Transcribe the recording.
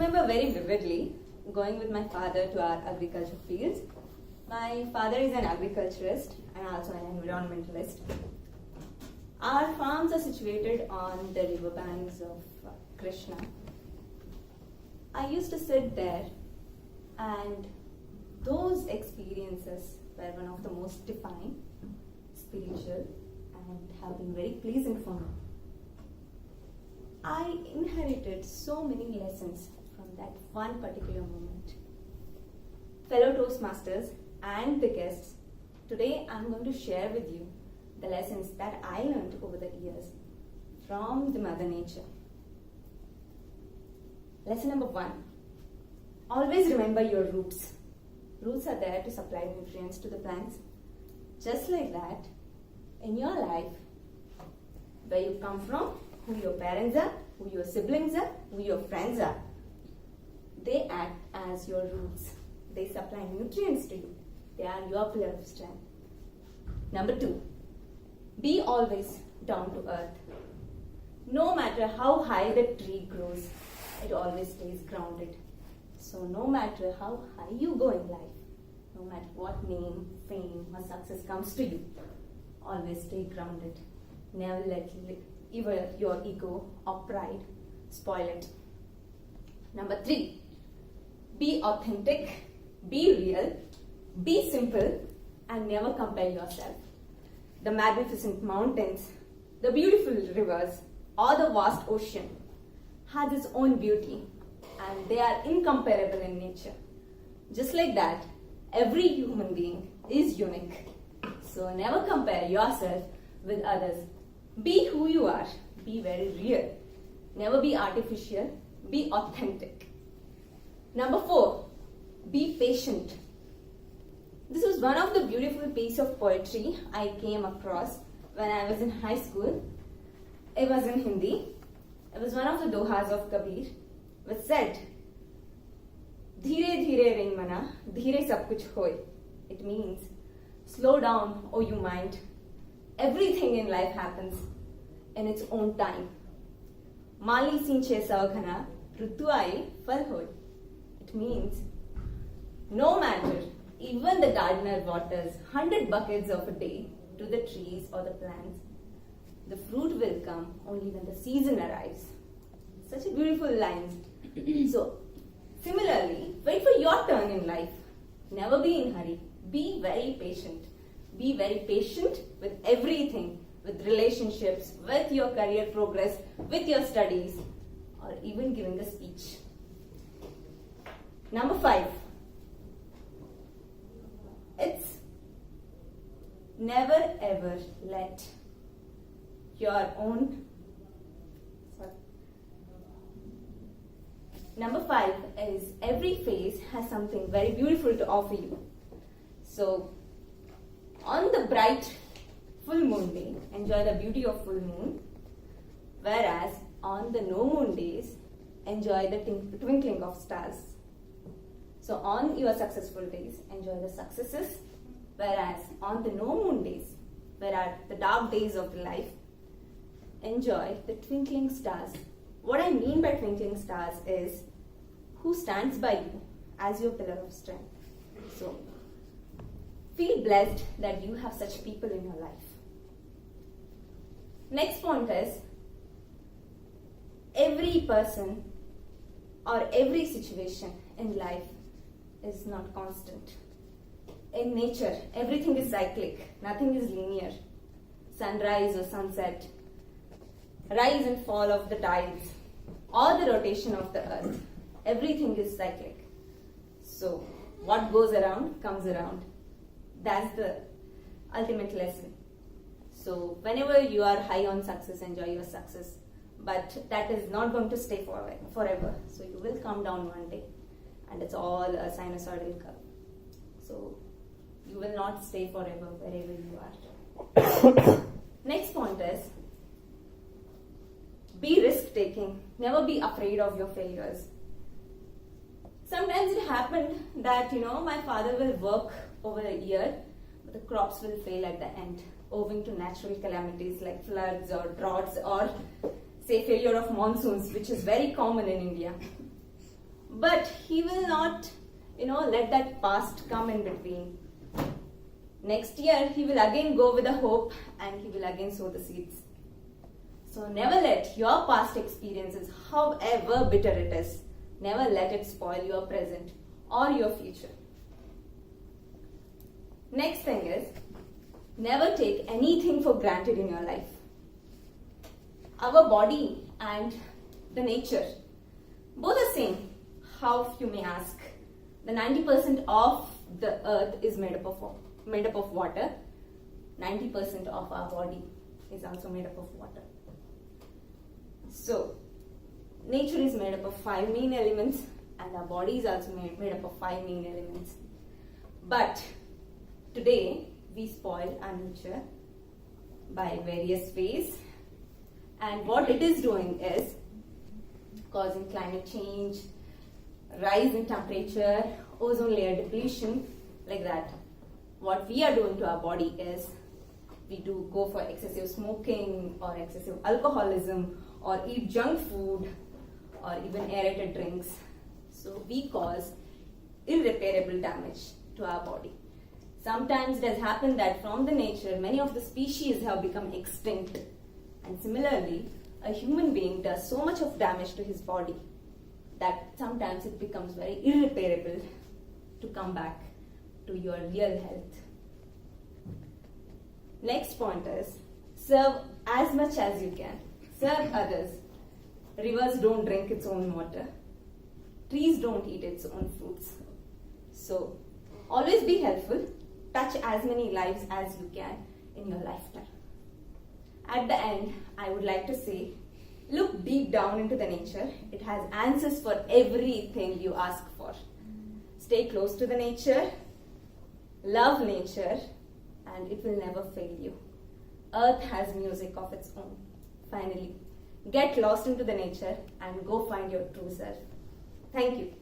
remember very vividly going with my father to our agriculture fields. My father is an agriculturist and also an environmentalist. Our farms are situated on the riverbanks of Krishna. I used to sit there, and those experiences were one of the most defined, spiritual, and have been very pleasant for me. I inherited so many lessons from that one particular moment. Fellow Toastmasters and the guests, today I'm going to share with you the lessons that I learned over the years from the Mother Nature. Lesson number 1. Always remember your roots. Roots are there to supply nutrients to the plants. Just like that, in your life, where you come from, who your parents are, who your siblings are, who your friends are, they act as your roots. They supply nutrients to you. They are your pillar of strength. Number 2, be always down to earth. No matter how high the tree grows, it always stays grounded. So no matter how high you go in life, no matter what name, fame, or success comes to you, always stay grounded. Never let either your ego or pride spoil it. Number 3, be authentic, be real, be simple, and never compare yourself. The magnificent mountains, the beautiful rivers, or the vast ocean has its own beauty, and they are incomparable in nature. Just like that, every human being is unique. So never compare yourself with others. Be who you are. Be very real. Never be artificial. Be authentic. Number 4, be patient. This was one of the beautiful pieces of poetry I came across when I was in high school. It was in Hindi. It was one of the dohas of Kabir, which said, "Dheere dheere ring mana, dheere sab kuch hoy." It means, slow down, O you mind. Everything in life happens in its own time. Mali sinche savghana, rutu aaye fal hoy. It means, no matter, even the gardener waters 100 buckets of a day to the trees or the plants, the fruit will come only when the season arrives. Such a beautiful line. So, similarly, wait for your turn in life. Never be in a hurry. Be very patient. Be very patient with everything, with relationships, with your career progress, with your studies, or even giving a speech. Number 5. It's never ever let your own. Number 5 is every phase has something very beautiful to offer you. So, on the bright full moon day, enjoy the beauty of full moon. Whereas on the no moon days, enjoy the twinkling of stars. So on your successful days, enjoy the successes. Whereas on the no moon days, where are the dark days of life, enjoy the twinkling stars. What I mean by twinkling stars is who stands by you as your pillar of strength. So feel blessed that you have such people in your life. Next point is, every person or every situation in life is not constant. In nature, everything is cyclic, nothing is linear. Sunrise or sunset, rise and fall of the tides, or the rotation of the earth, everything is cyclic. So, what goes around comes around. That's the ultimate lesson. So, whenever you are high on success, enjoy your success. But that is not going to stay forever. So, you will come down one day, and it's all a sinusoidal curve. So, you will not stay forever wherever you are. Next point is, be risk-taking. Never be afraid of your failures. Sometimes it happened that, my father will work over a year, but the crops will fail at the end, owing to natural calamities like floods or droughts or, say, failure of monsoons, which is very common in India. But he will not, let that past come in between. Next year, he will again go with a hope and he will again sow the seeds. So never let your past experiences, however bitter it is, never let it spoil your present or your future. Next thing is, never take anything for granted in your life. Our body and the nature, both are same. How, you may ask? The 90% of the earth is made up of water. 90% of our body is also made up of water. So, nature is made up of 5 main elements and our body is also made up of 5 main elements. But today, we spoil our nature by various ways, and what it is doing is causing climate change, rise in temperature, ozone layer depletion, like that. What we are doing to our body is we do go for excessive smoking or excessive alcoholism or eat junk food or even aerated drinks. So we cause irreparable damage to our body. Sometimes it has happened that from the nature, many of the species have become extinct. And similarly, a human being does so much of damage to his body that sometimes it becomes very irreparable to come back to your real health. Next point is, serve as much as you can. Serve others. Rivers don't drink its own water. Trees don't eat its own fruits. So, always be helpful. Touch as many lives as you can in your lifetime. At the end, I would like to say, look deep down into the nature. It has answers for everything you ask for. Stay close to the nature. Love nature. And it will never fail you. Earth has music of its own. Finally, get lost into the nature and go find your true self. Thank you.